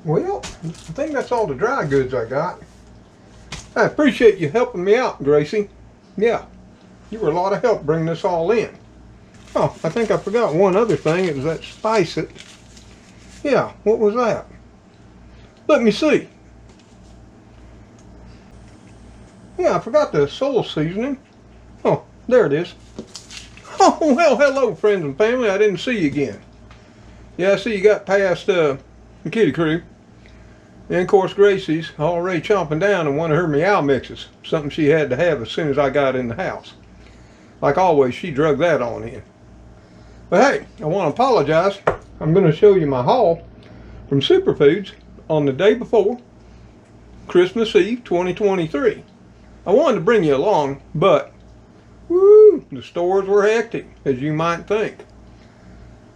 Well, I think that's all the dry goods I got. I appreciate you helping me out, Gracie. Yeah, you were a lot of help bringing this all in. Oh, I think I forgot one other thing. It was that Spice It. Yeah, what was that? Let me see. Yeah, I forgot the soul seasoning. Oh, there it is. Oh, well, hello, friends and family. I didn't see you again. Yeah, I see you got past the kitty crew. And of course, Gracie's already chomping down on one of her meow mixes. Something she had to have as soon as I got in the house. Like always, she drug that on in. But hey, I want to apologize. I'm going to show you my haul from Superfoods on the day before Christmas Eve 2023. I wanted to bring you along, but woo, the stores were hectic, as you might think.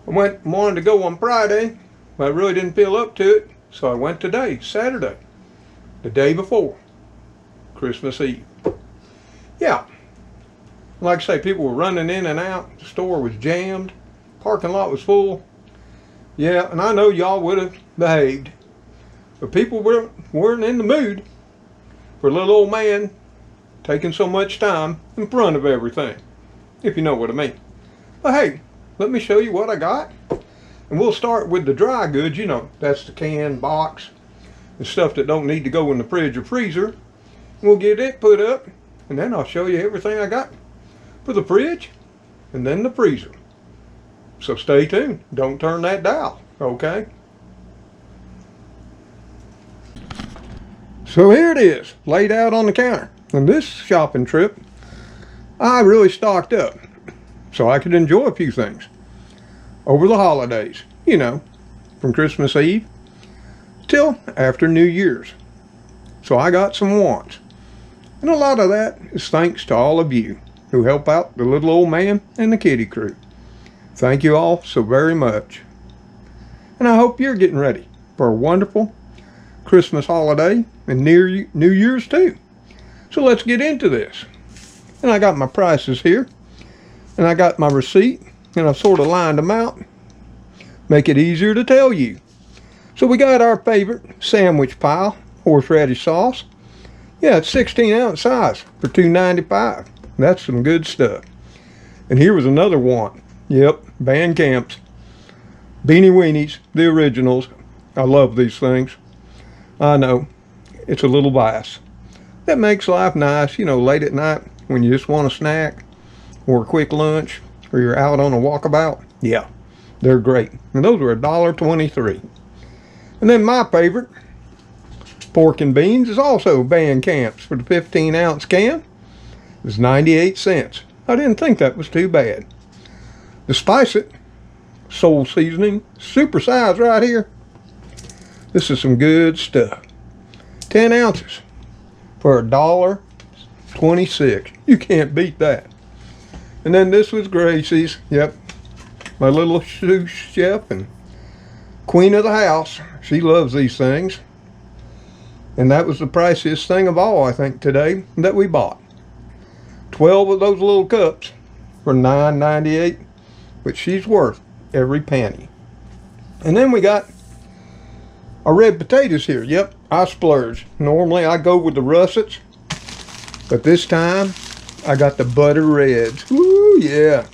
I wanted to go on Friday, but I really didn't feel up to it, so I went today, Saturday, the day before Christmas Eve. Yeah, like I say, people were running in and out. The store was jammed. Parking lot was full. Yeah, and I know y'all would have behaved, but people weren't in the mood for a little old man taking so much time in front of everything, if you know what I mean. But hey, let me show you what I got. And we'll start with the dry goods. You know, that's the can, box, and stuff that don't need to go in the fridge or freezer. We'll get it put up, and then I'll show you everything I got for the fridge and then the freezer. So stay tuned. Don't turn that dial, okay? So here it is, laid out on the counter. And this shopping trip, I really stocked up so I could enjoy a few things over the holidays, you know, from Christmas Eve till after New Year's. So I got some wants. And a lot of that is thanks to all of you who help out the little old man and the kitty crew. Thank you all so very much. And I hope you're getting ready for a wonderful Christmas holiday and New Year's too. So let's get into this. And I got my prices here. And I got my receipt. And I've sort of lined them out. Make it easier to tell you. So we got our favorite sandwich pile, horseradish sauce. Yeah, it's 16-ounce size for $2.95. That's some good stuff. And here was another one. Yep, Van Camp's Beanie Weenies, the originals. I love these things. I know, it's a little bias. That makes life nice, you know, late at night when you just want a snack or a quick lunch or you're out on a walkabout. Yeah, they're great. And those were $1.23. And then my favorite, pork and beans, is also Van Camp's for the 15-ounce can. It's 98 cents. I didn't think that was too bad. The Spice It Soul Seasoning, super size right here. This is some good stuff. 10 ounces for $1.26. You can't beat that. And then this was Gracie's. Yep, my little sous chef and queen of the house. She loves these things. And that was the priciest thing of all, I think, today that we bought. 12 of those little cups for $9.98, but she's worth every penny. And then we got our red potatoes here. Yep, I splurge. Normally I go with the russets, but this time I got the butter reds. Woo, yeah.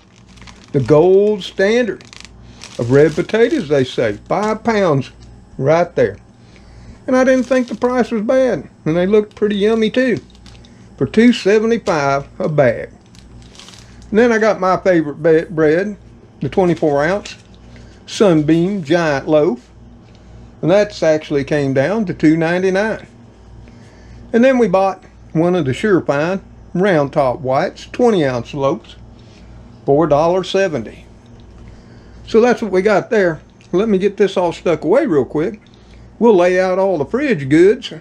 The gold standard of red potatoes, they say. 5 pounds right there. And I didn't think the price was bad. And they looked pretty yummy too. For $2.75 a bag. And then I got my favorite bread, the 24-ounce Sunbeam Giant Loaf. And that's actually came down to $2.99. And then we bought one of the Surefine Round Top Whites, 20-ounce loaves, $4.70. So that's what we got there. Let me get this all stuck away real quick. We'll lay out all the fridge goods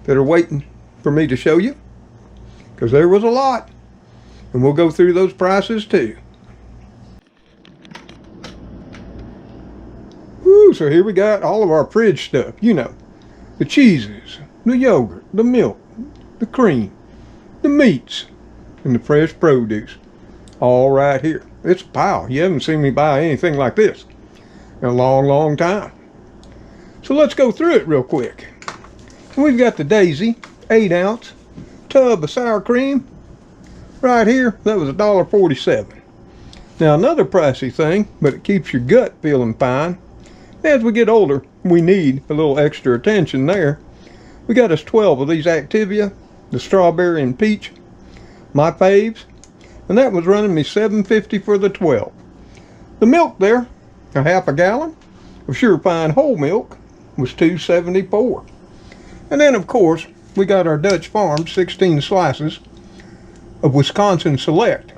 that are waiting for me to show you, because there was a lot. And we'll go through those prices too. Woo, so here we got all of our fridge stuff. You know, the cheeses, the yogurt, the milk, the cream, the meats, and the fresh produce. All right here. It's a pile. You haven't seen me buy anything like this in a long, long time. So let's go through it real quick. We've got the Daisy 8-ounce tub of sour cream right here. That was $1.47. Now another pricey thing, but it keeps your gut feeling fine. As we get older, we need a little extra attention there. We got us 12 of these Activia, the strawberry and peach, my faves, and that was running me $7.50 for the 12. The milk there, a half a gallon of Sure Fine whole milk, was $2.74. And then of course we got our Dutch Farm 16 slices of Wisconsin Select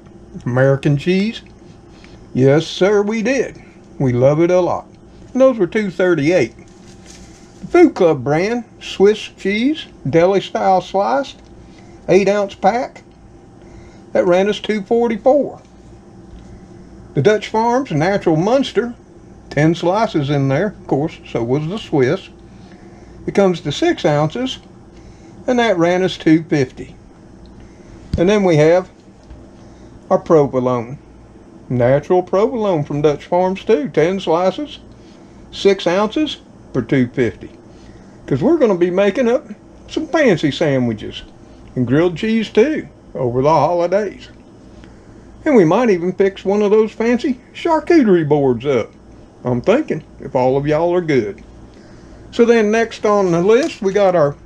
American cheese. Yes sir, we did. We love it a lot. And those were $2.38. The Food Club brand Swiss cheese deli style sliced 8-ounce pack, that ran us $2.44. The Dutch Farms Natural Munster, 10 slices in there, of course, so was the Swiss. It comes to 6 ounces, and that ran us $2.50. And then we have our provolone, natural provolone from Dutch Farms too, 10 slices, 6 ounces for $2.50. Because we're going to be making up some fancy sandwiches and grilled cheese too over the holidays. And we might even fix one of those fancy charcuterie boards up. I'm thinking, if all of y'all are good. So then next on the list, we got our,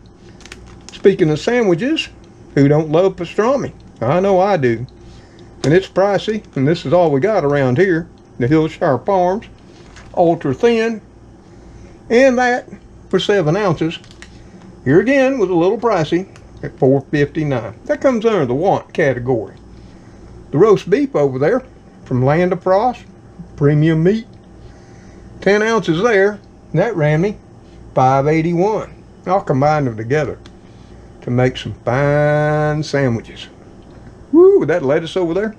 speaking of sandwiches, who don't love pastrami? I know I do. And it's pricey, and this is all we got around here. The Hillshire Farms, ultra thin. And that for 7 ounces. Here again was a little pricey at $4.59. That comes under the want category. The roast beef over there from Land of Frost, premium meat, 10 ounces there, that ran me $5.81. I'll combine them together to make some fine sandwiches. Woo, with that lettuce over there,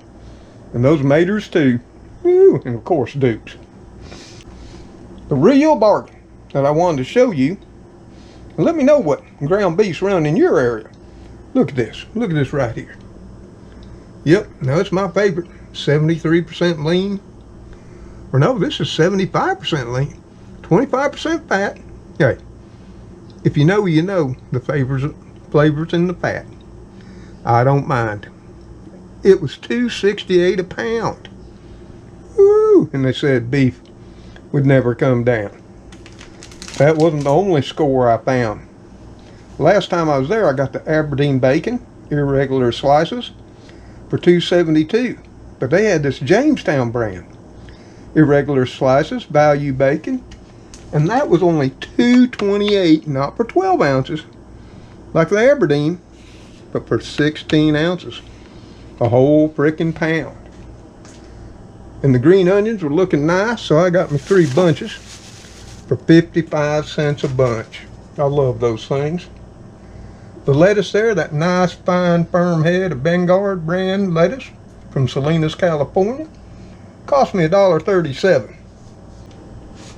and those maters too. Woo, and of course Dukes. The real bargain that I wanted to show you, and let me know what ground beef's running in your area. Look at this right here. Yep, now it's my favorite, 73% lean. Or no, this is 75% lean, 25% fat. Hey, if you know, you know the flavors in the fat. I don't mind. It was $2.68 a pound. Woo! And they said beef would never come down. That wasn't the only score I found. Last time I was there, I got the Aberdeen bacon, irregular slices, for $2.72. But they had this Jamestown brand, irregular slices, value bacon, and that was only $2.28, not for 12 ounces, like the Aberdeen, but for 16 ounces, a whole frickin' pound. And the green onions were looking nice, so I got me 3 bunches for 55 cents a bunch. I love those things. The lettuce there, that nice fine firm head of Bengard brand lettuce from Salinas, California, cost me $1.37.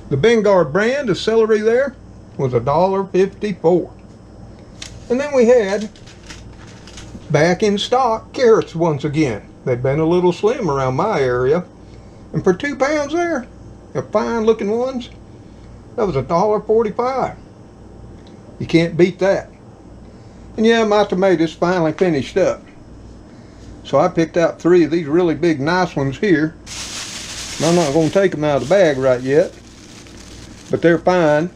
The Bengard brand of celery there was $1.54. And then we had, back in stock, carrots once again. They've been a little slim around my area. And for 2 pounds there, the fine looking ones, that was $1.45. You can't beat that. And yeah, my tomatoes finally finished up. So I picked out 3 of these really big nice ones here. And I'm not going to take them out of the bag right yet, but they're fine.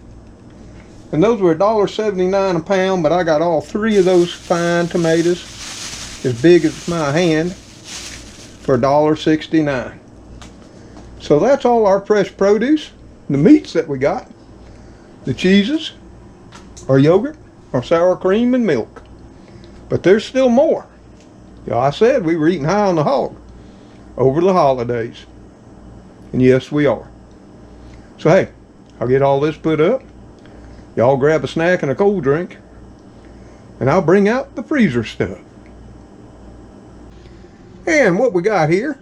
And those were $1.79 a pound, but I got all 3 of those fine tomatoes, as big as my hand, for $1.69. So that's all our fresh produce. The meats that we got, the cheeses, our yogurt, our sour cream, and milk. But there's still more. Yeah, I said we were eating high on the hog over the holidays. And yes, we are. So hey, I'll get all this put up. Y'all grab a snack and a cold drink. And I'll bring out the freezer stuff. And what we got here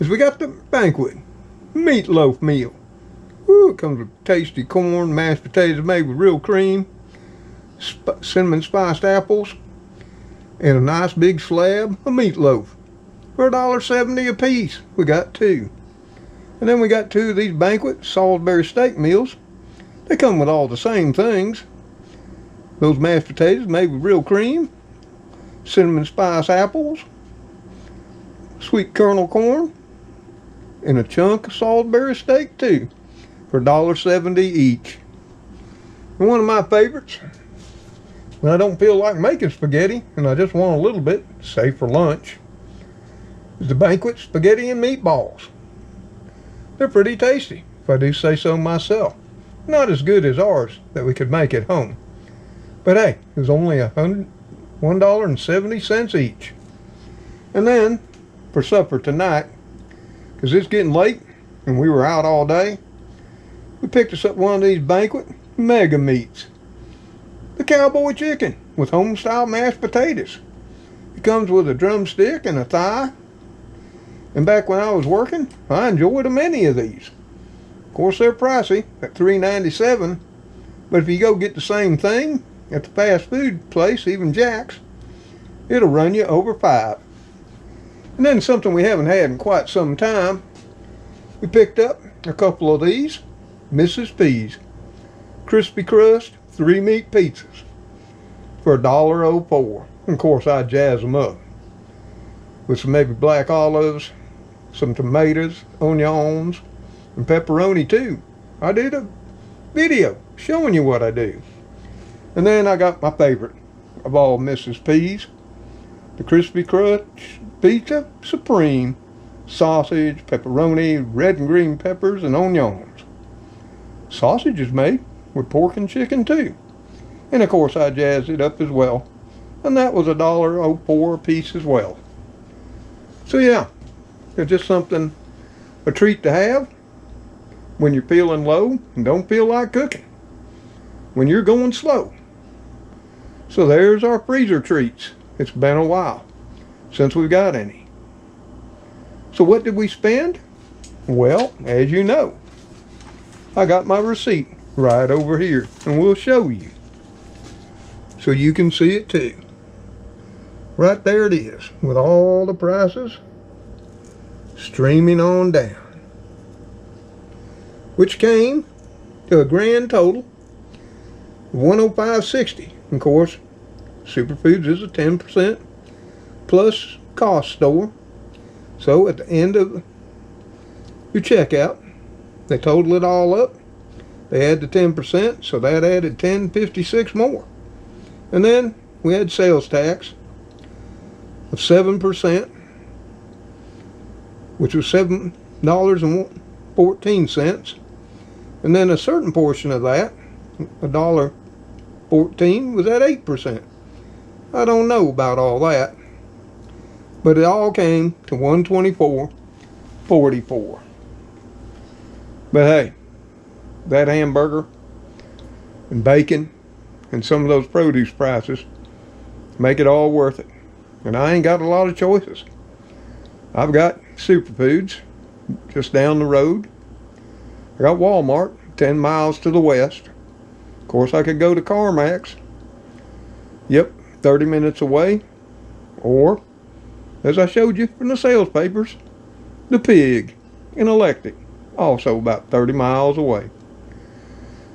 is we got the Banquet meatloaf meal. Woo, it comes with tasty corn, mashed potatoes made with real cream, cinnamon spiced apples, and a nice big slab of meatloaf for $1.70 a piece. We got 2. And then we got 2 of these Banquet Salisbury steak meals, They come with all the same things. Those mashed potatoes made with real cream, cinnamon spice apples, sweet kernel corn, and a chunk of Salisbury steak too, for $1.70 each. And one of my favorites, when I don't feel like making spaghetti and I just want a little bit, say for lunch, is the Banquet spaghetti and meatballs. They're pretty tasty, if I do say so myself. Not as good as ours that we could make at home. But hey, it was only $1.70 each. And then, for supper tonight, because it's getting late and we were out all day, we picked us up one of these Banquet mega meats. The cowboy chicken with home-style mashed potatoes. It comes with a drumstick and a thigh. And back when I was working, I enjoyed many of these. Of course, they're pricey at $3.97, but if you go get the same thing at the fast food place, even Jack's, it'll run you over $5. And then something we haven't had in quite some time, we picked up a couple of these Mrs. P's crispy crust 3-meat pizzas for $1.04. And of course, I jazz them up with some maybe black olives, some tomatoes, onions, and pepperoni too. I did a video showing you what I do. And then I got my favorite of all Mrs. P's, the Crispy Crust Pizza Supreme, sausage, pepperoni, red and green peppers, and onions. Sausage is made with pork and chicken too. And of course I jazzed it up as well. And that was $1.04 a piece as well. So yeah, it's just something, a treat to have when you're feeling low and don't feel like cooking, when you're going slow. So there's our freezer treats. It's been a while since we've got any. So what did we spend? Well, as you know, I got my receipt right over here, and we'll show you so you can see it too. Right there it is, with all the prices streaming on down, which came to a grand total of $105.60. Of course, Superfoods is a 10% plus cost store. So at the end of your checkout, they total it all up. They add the 10%, so that added $10.56 more. And then we had sales tax of 7%, which was $7.14. And then a certain portion of that, $1.14, was at 8%. I don't know about all that, but it all came to $124.44. But hey, that hamburger and bacon and some of those produce prices make it all worth it. And I ain't got a lot of choices. I've got Superfoods just down the road. I got Walmart 10 miles to the west. Of course, I could go to CarMax. Yep, 30 minutes away. Or, as I showed you from the sales papers, the Pig in Electric, also about 30 miles away.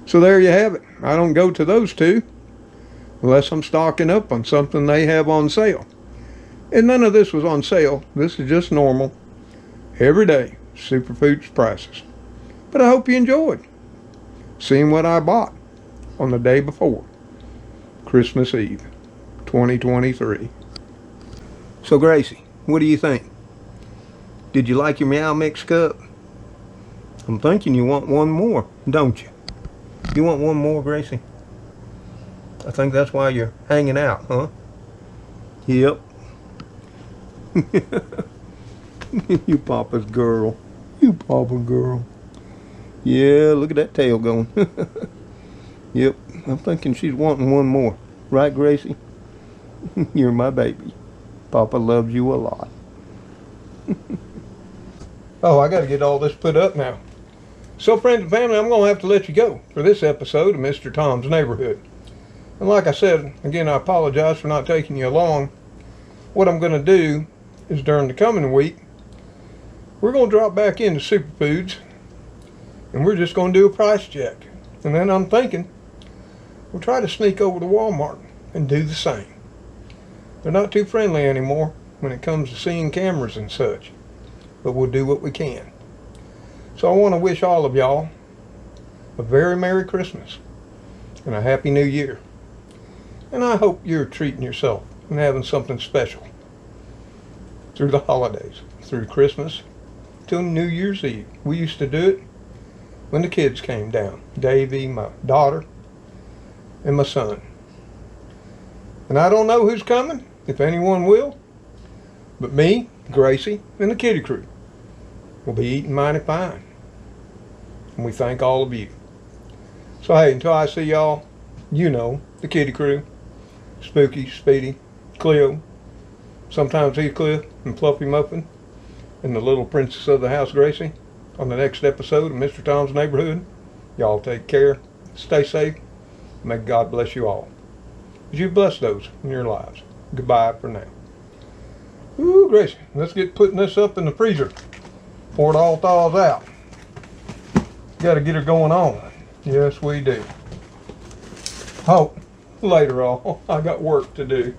So there you have it. I don't go to those two unless I'm stocking up on something they have on sale. And none of this was on sale. This is just normal, everyday Superfoods prices. But I hope you enjoyed seeing what I bought on the day before Christmas Eve 2023. So Gracie, what do you think? Did you like your Meow Mix cup? I'm thinking you want one more, don't you? You want one more, Gracie? I think that's why you're hanging out, huh? Yep. You Papa's girl. You Papa girl. Yeah, look at that tail going. Yep, I'm thinking she's wanting one more. Right, Gracie? You're my baby. Papa loves you a lot. Oh, I got to get all this put up now. So, friends and family, I'm going to have to let you go for this episode of Mr. Tom's Neighborhood. And like I said, again, I apologize for not taking you along. What I'm going to do is during the coming week, we're going to drop back into Superfoods, and we're just going to do a price check. And then I'm thinking, we'll try to sneak over to Walmart and do the same. They're not too friendly anymore when it comes to seeing cameras and such, but we'll do what we can. So I want to wish all of y'all a very Merry Christmas and a Happy New Year. And I hope you're treating yourself and having something special through the holidays, through Christmas till New Year's Eve. We used to do it when the kids came down. Davy, my daughter, and my son. And I don't know who's coming, if anyone will, but me, Gracie, and the kitty crew will be eating mighty fine. And we thank all of you. So hey, until I see y'all, you know, the kitty crew, Spooky, Speedy, Cleo, sometimes Heathcliff and Fluffy Muffin, and the little princess of the house, Gracie, on the next episode of Mr. Tom's Neighborhood. Y'all take care, stay safe, may God bless you all, as you bless those in your lives. Goodbye for now. Ooh, Gracie, let's get putting this up in the freezer before it all thaws out. Got to get her going on. Yes, we do. Oh, later on, I got work to do.